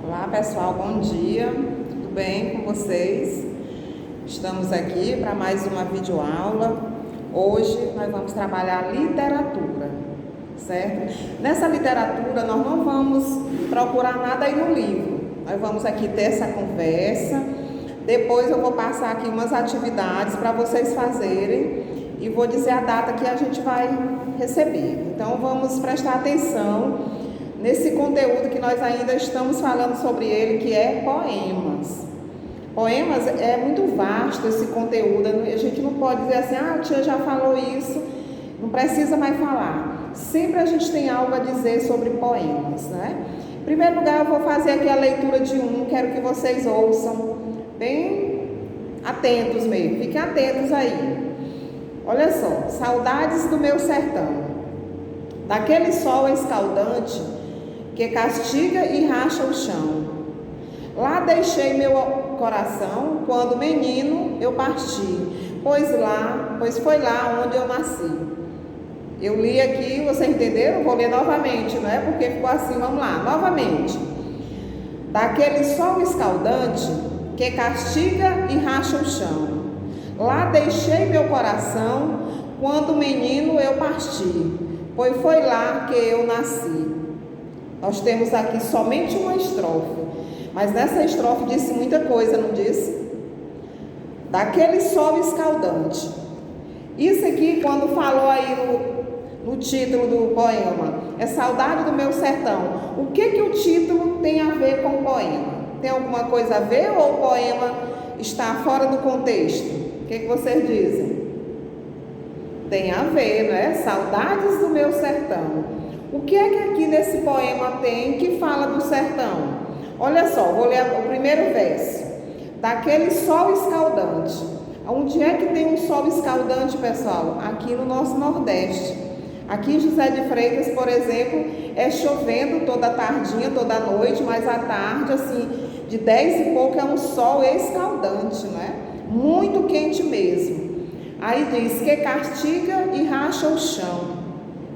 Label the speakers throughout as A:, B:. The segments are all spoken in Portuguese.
A: Olá pessoal, bom dia, tudo bem com vocês? Estamos aqui para mais uma videoaula. Hoje nós vamos trabalhar literatura, certo? Nessa literatura nós não vamos procurar nada aí no livro, nós vamos aqui ter essa conversa. Depois eu vou passar aqui umas atividades para vocês fazerem e vou dizer a data que a gente vai receber. Então vamos prestar atenção nesse conteúdo que nós ainda estamos falando sobre ele, que é poemas. Poemas é muito vasto esse conteúdo, a gente não pode dizer assim, a tia já falou isso, não precisa mais falar. Sempre a gente tem algo a dizer sobre poemas, né? Em primeiro lugar, eu vou fazer aqui a leitura de um, quero que vocês ouçam, bem atentos mesmo, fiquem atentos aí. Olha só, saudades do meu sertão, daquele sol escaldante que castiga e racha o chão. Lá deixei meu coração quando menino eu parti, pois foi lá onde eu nasci. Eu li aqui, vocês entenderam? Vou ler novamente, não é? Porque ficou assim, vamos lá, novamente. Daquele sol escaldante que castiga e racha o chão. Lá deixei meu coração quando menino eu parti, pois foi lá que eu nasci. Nós temos aqui somente uma estrofe, mas nessa estrofe disse muita coisa, não disse? Daquele sol escaldante. Isso aqui, quando falou aí no título do poema, é Saudade do Meu Sertão. O que o título tem a ver com o poema? Tem alguma coisa a ver ou o poema está fora do contexto? O que vocês dizem? Tem a ver, né? Saudades do meu sertão. O que é que aqui nesse poema tem que fala do sertão? Olha só, vou ler o primeiro verso. Daquele sol escaldante. Onde é que tem um sol escaldante, pessoal? Aqui no nosso Nordeste. Aqui em José de Freitas, por exemplo, é chovendo toda tardinha, toda noite, mas à tarde, assim, de 10 e pouco é um sol escaldante, né? Muito quente mesmo. Aí diz que castiga e racha o chão.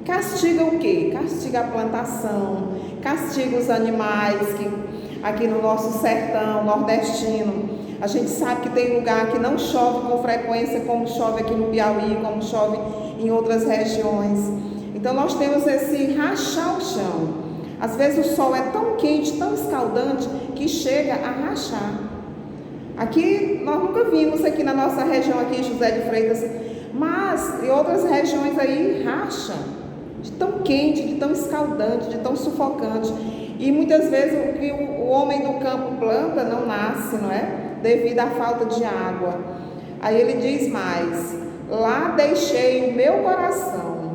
A: Castiga o quê? Castiga a plantação, castiga os animais, que aqui no nosso sertão nordestino, a gente sabe que tem lugar que não chove com frequência, como chove aqui no Piauí, como chove em outras regiões. Então nós temos esse rachar o chão. Às vezes o sol é tão quente, tão escaldante, que chega a rachar. Aqui, nós nunca vimos aqui na nossa região, aqui em José de Freitas, mas em outras regiões aí racha, de tão quente, de tão escaldante, de tão sufocante. E muitas vezes o que o homem do campo planta não nasce, não é? Devido à falta de água. Aí ele diz mais, lá deixei o meu coração.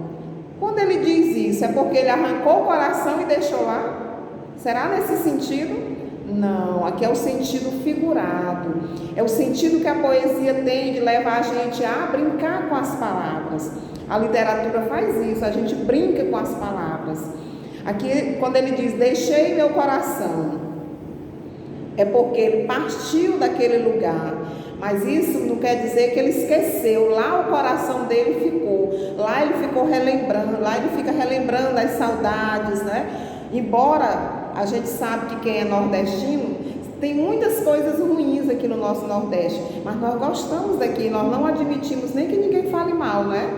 A: Quando ele diz isso, é porque ele arrancou o coração e deixou lá? Será nesse sentido? Não, aqui é o sentido figurado, é o sentido que a poesia tem de levar a gente a brincar com as palavras. A literatura faz isso, a gente brinca com as palavras. Aqui, quando ele diz, deixei meu coração, é porque ele partiu daquele lugar, mas isso não quer dizer que ele esqueceu, lá o coração dele ficou, lá ele ficou relembrando, lá ele fica relembrando as saudades, né? Embora a gente sabe que quem é nordestino tem muitas coisas ruins aqui no nosso Nordeste, mas nós gostamos daqui, nós não admitimos nem que ninguém fale mal, né?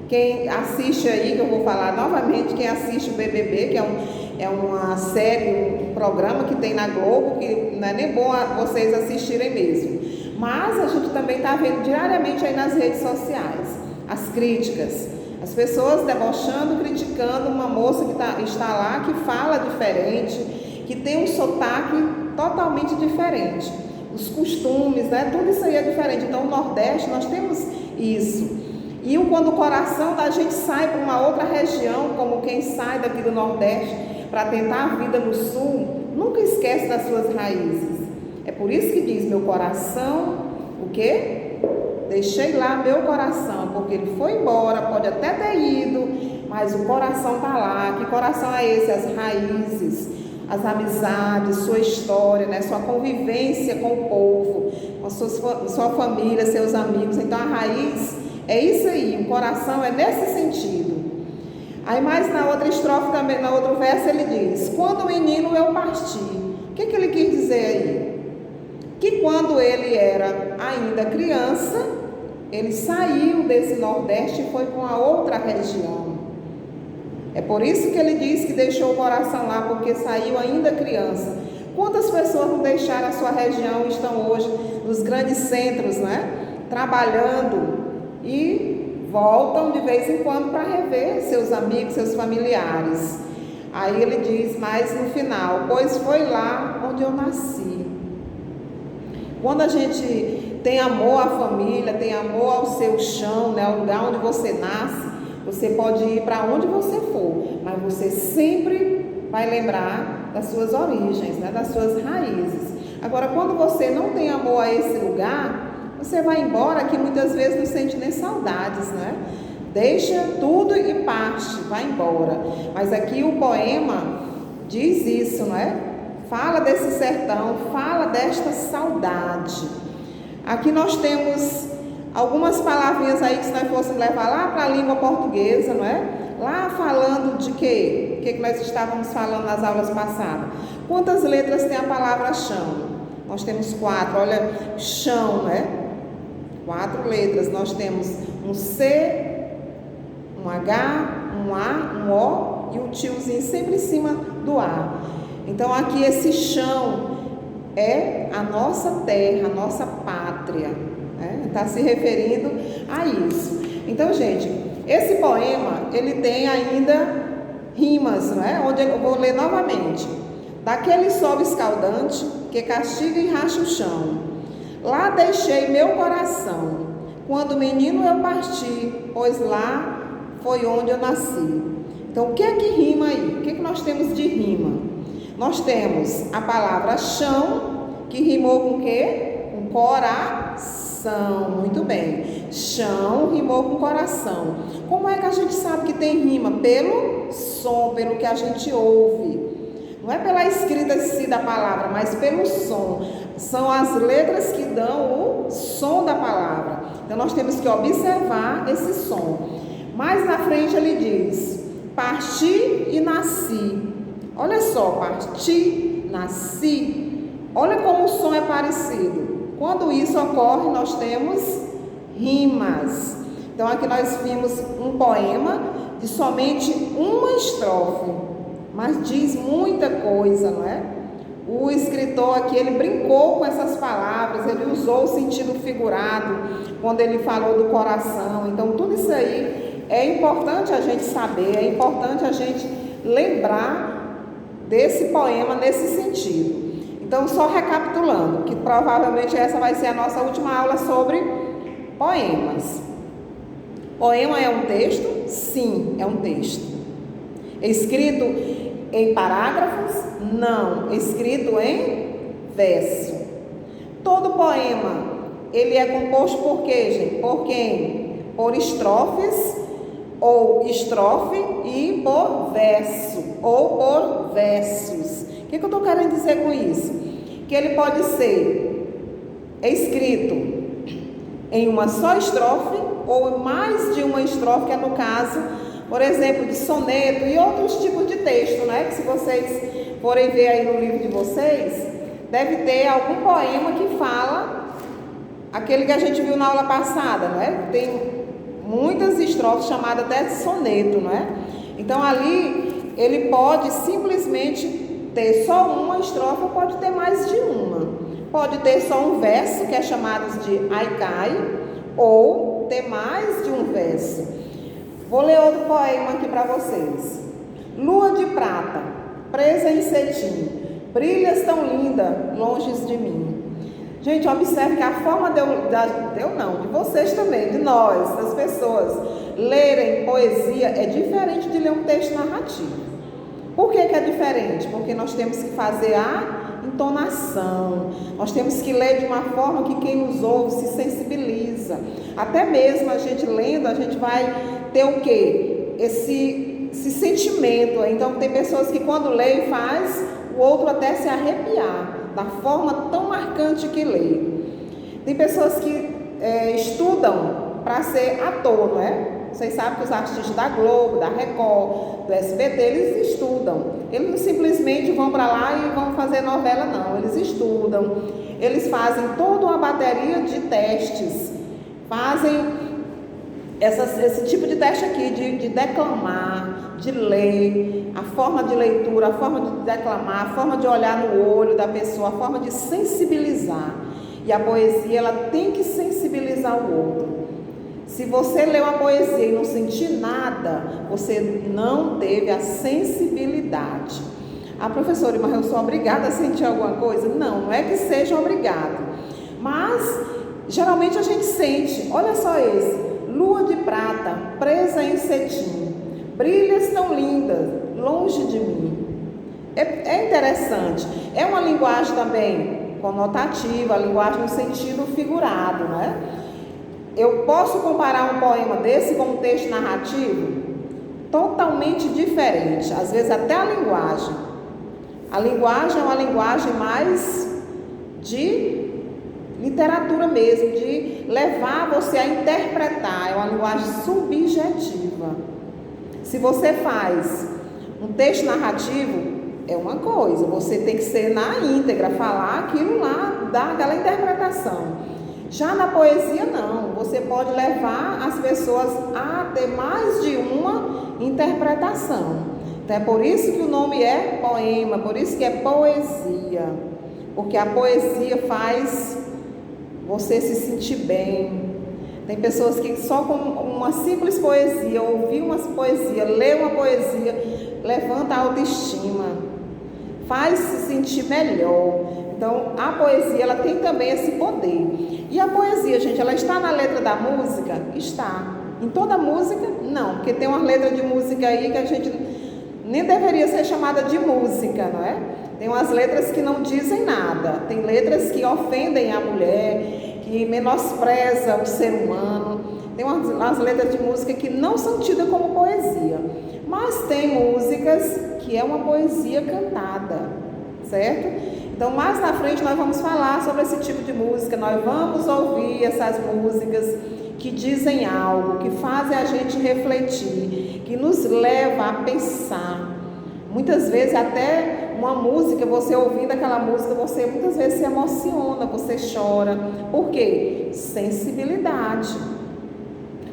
A: Quem assiste aí, que eu vou falar novamente, quem assiste o BBB, que é uma série, um programa que tem na Globo, que não é nem bom vocês assistirem mesmo, mas a gente também está vendo diariamente aí nas redes sociais as críticas. As pessoas debochando, criticando uma moça que está lá, que fala diferente, que tem um sotaque totalmente diferente. Os costumes, né? Tudo isso aí é diferente. Então, no Nordeste, nós temos isso. E quando o coração da gente sai para uma outra região, como quem sai daqui do Nordeste para tentar a vida no Sul, nunca esquece das suas raízes. É por isso que diz, meu coração, o quê? Deixei lá meu coração, porque ele foi embora, pode até ter ido, mas o coração está lá. Que coração é esse? As raízes, as amizades, sua história, né? Sua convivência com o povo, com sua família, seus amigos. Então a raiz é isso aí, o coração é nesse sentido. Aí mais na outra estrofe também, no outro verso ele diz, quando menino eu parti, O que ele quis dizer aí? Que quando ele era ainda criança, ele saiu desse Nordeste e foi para uma outra região. É por isso que ele diz que deixou o coração lá, porque saiu ainda criança. Quantas pessoas não deixaram a sua região e estão hoje nos grandes centros, né? Trabalhando e voltam de vez em quando para rever seus amigos, seus familiares. Aí ele diz mais no final: pois foi lá onde eu nasci. Quando a gente tem amor à família, tem amor ao seu chão, né? Ao lugar onde você nasce, você pode ir para onde você for, mas você sempre vai lembrar das suas origens, né? Das suas raízes. Agora, quando você não tem amor a esse lugar, você vai embora que muitas vezes não sente nem saudades, né? Deixa tudo e parte, vai embora. Mas aqui o poema diz isso, não é? Fala desse sertão, fala desta saudade. Aqui nós temos algumas palavrinhas aí que se nós fôssemos levar lá para a língua portuguesa, não é? Lá falando de quê? O que nós estávamos falando nas aulas passadas? Quantas letras tem a palavra chão? Nós temos 4, olha, chão, né? 4 letras. Nós temos um C, um H, um A, um O e um tiozinho sempre em cima do A. Então aqui esse chão é a nossa terra, a nossa pátria. Está se referindo a isso. Então, gente, esse poema, ele tem ainda rimas, não é? Onde eu vou ler novamente. Daquele sol escaldante que castiga e racha o chão, lá deixei meu coração, quando menino eu parti, pois lá foi onde eu nasci. Então, o que é que rima aí? O que é que nós temos de rima? Nós temos a palavra chão, que rimou com o quê? Com coração. Muito bem. Chão rimou com coração. Como é que a gente sabe que tem rima? Pelo som, pelo que a gente ouve. Não é pela escrita em si da palavra, mas pelo som. São as letras que dão o som da palavra. Então nós temos que observar esse som. Mais na frente ele diz: parti e nasci. Olha só, parti, nasci. Olha como o som é parecido. Quando isso ocorre, nós temos rimas. Então aqui nós vimos um poema de somente uma estrofe, mas diz muita coisa, não é? O escritor aqui, ele brincou com essas palavras, ele usou o sentido figurado quando ele falou do coração. Então tudo isso aí é importante a gente saber, é importante a gente lembrar desse poema nesse sentido. Então, só recapitulando, que provavelmente essa vai ser a nossa última aula sobre poemas. Poema é um texto? Sim, é um texto. Escrito em parágrafos? Não, escrito em verso. Todo poema, ele é composto por quê, gente? Por quem? Por estrofes, ou estrofe, e por verso, ou por versos. O que eu estou querendo dizer com isso? Que ele pode ser escrito em uma só estrofe ou mais de uma estrofe, que é no caso, por exemplo, de soneto e outros tipos de texto, né? Que se vocês forem ver aí no livro de vocês, deve ter algum poema que fala aquele que a gente viu na aula passada, né? Tem muitas estrofes chamadas até de soneto, né? Então ali ele pode simplesmente ter só uma estrofe, ou pode ter mais de uma. Pode ter só um verso, que é chamado de haikai, ou ter mais de um verso. Vou ler outro poema aqui para vocês. Lua de prata, presa em cetim, brilhas tão linda, longe de mim. Gente, observe que a forma de vocês também, de nós, das pessoas, lerem poesia é diferente de ler um texto narrativo. Por que é diferente? Porque nós temos que fazer a entonação, nós temos que ler de uma forma que quem nos ouve se sensibiliza. Até mesmo a gente lendo, a gente vai ter o quê? Esse sentimento. Então tem pessoas que quando lê faz o outro até se arrepiar, da forma tão marcante que lê. Tem pessoas que estudam para ser ator, não é? Vocês sabem que os artistas da Globo, da Record, do SBT, eles estudam. Eles não simplesmente vão para lá e vão fazer novela, não. Eles estudam. Eles fazem toda uma bateria de testes. Fazem esse tipo de teste aqui, de declamar, de ler, a forma de leitura, a forma de declamar, a forma de olhar no olho da pessoa, a forma de sensibilizar. E a poesia, ela tem que sensibilizar o outro. Se você lê uma poesia e não sentir nada, você não teve a sensibilidade. Ah, professora, mas eu sou obrigada a sentir alguma coisa? Não, não é que seja obrigado. Mas, geralmente a gente sente. Olha só esse. Lua de prata, presa em cetim. Brilhas tão lindas, longe de mim. É interessante. É uma linguagem também conotativa, a linguagem no sentido figurado, né? Eu posso comparar um poema desse com um texto narrativo? Totalmente diferente, às vezes até a linguagem. A linguagem é uma linguagem mais de literatura mesmo, de levar você a interpretar, é uma linguagem subjetiva. Se você faz um texto narrativo, é uma coisa, você tem que ser na íntegra, falar aquilo lá, dar aquela interpretação. Já na poesia não, você pode levar as pessoas a ter mais de uma interpretação. Então é por isso que o nome é poema, por isso que é poesia. Porque a poesia faz você se sentir bem. Tem pessoas que só com uma simples poesia, ouvir uma poesia, ler uma poesia, levanta a autoestima, faz se sentir melhor. Então, a poesia, ela tem também esse poder. E a poesia, gente, ela está na letra da música? Está. Em toda música? Não, porque tem uma letra de música aí que a gente nem deveria ser chamada de música, não é? Tem umas letras que não dizem nada. Tem letras que ofendem a mulher, que menospreza o ser humano. Tem umas letras de música que não são tidas como poesia. Mas tem músicas que é uma poesia cantada, certo? Então, mais na frente nós vamos falar sobre esse tipo de música, nós vamos ouvir essas músicas que dizem algo, que fazem a gente refletir, que nos leva a pensar. Muitas vezes até uma música, você ouvindo aquela música, você muitas vezes se emociona, você chora. Por quê? Sensibilidade.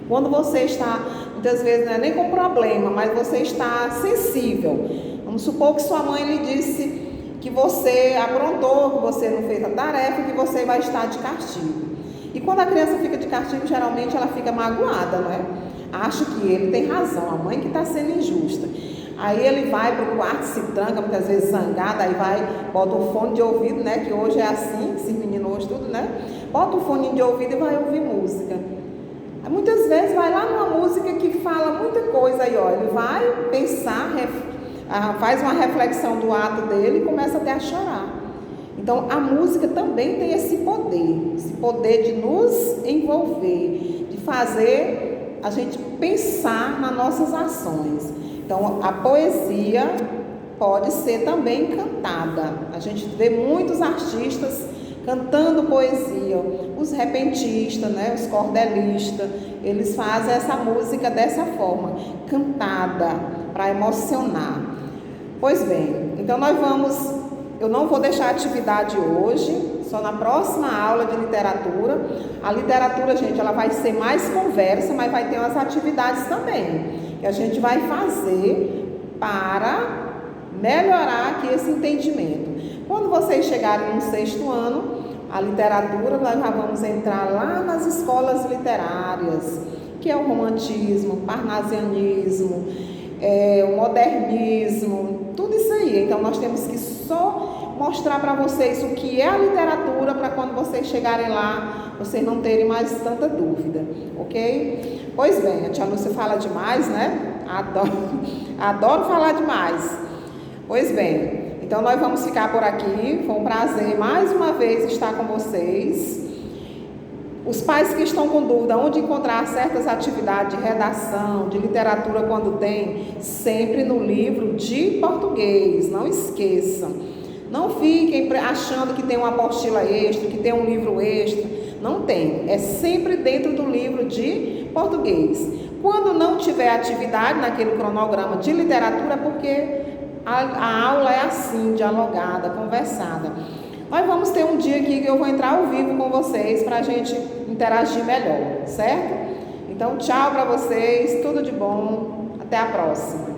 A: Quando você está, muitas vezes não é nem com problema, mas você está sensível. Vamos supor que sua mãe lhe disse que você aprontou, que você não fez a tarefa, que você vai estar de castigo. E quando a criança fica de castigo, geralmente ela fica magoada, não é? Acha que ele tem razão, a mãe que está sendo injusta. Aí ele vai para o quarto, se tranca, muitas vezes zangado, aí vai, bota o fone de ouvido, né? Que hoje é assim, esses meninos hoje tudo, né? Bota o fone de ouvido e vai ouvir música. Muitas vezes vai lá numa música que fala muita coisa aí, ó. Ele vai pensar, faz uma reflexão do ato dele e começa até a chorar. Então, a música também tem esse poder de nos envolver, de fazer a gente pensar nas nossas ações. Então, a poesia pode ser também cantada. A gente vê muitos artistas cantando poesia, os repentistas, né, os cordelistas, eles fazem essa música dessa forma, cantada, para emocionar. Pois bem, então eu não vou deixar a atividade hoje, só na próxima aula de literatura. A literatura, gente, ela vai ser mais conversa, mas vai ter umas atividades também, que a gente vai fazer para melhorar aqui esse entendimento. Quando vocês chegarem no 6º ano, a literatura, nós já vamos entrar lá nas escolas literárias, que é o romantismo, o parnasianismo, o modernismo, tudo isso aí. Então, nós temos que só mostrar para vocês o que é a literatura, para quando vocês chegarem lá, vocês não terem mais tanta dúvida, ok? Pois bem, a tia Lúcia fala demais, né? Adoro falar demais. Pois bem, então nós vamos ficar por aqui. Foi um prazer mais uma vez estar com vocês. Os pais que estão com dúvida onde encontrar certas atividades de redação, de literatura quando tem, sempre no livro de português, não esqueçam. Não fiquem achando que tem uma apostila extra, que tem um livro extra. Não tem, é sempre dentro do livro de português. Quando não tiver atividade naquele cronograma de literatura, porque a aula é assim, dialogada, conversada. Nós vamos ter um dia aqui que eu vou entrar ao vivo com vocês para a gente interagir melhor, certo? Então, tchau para vocês, tudo de bom, até a próxima.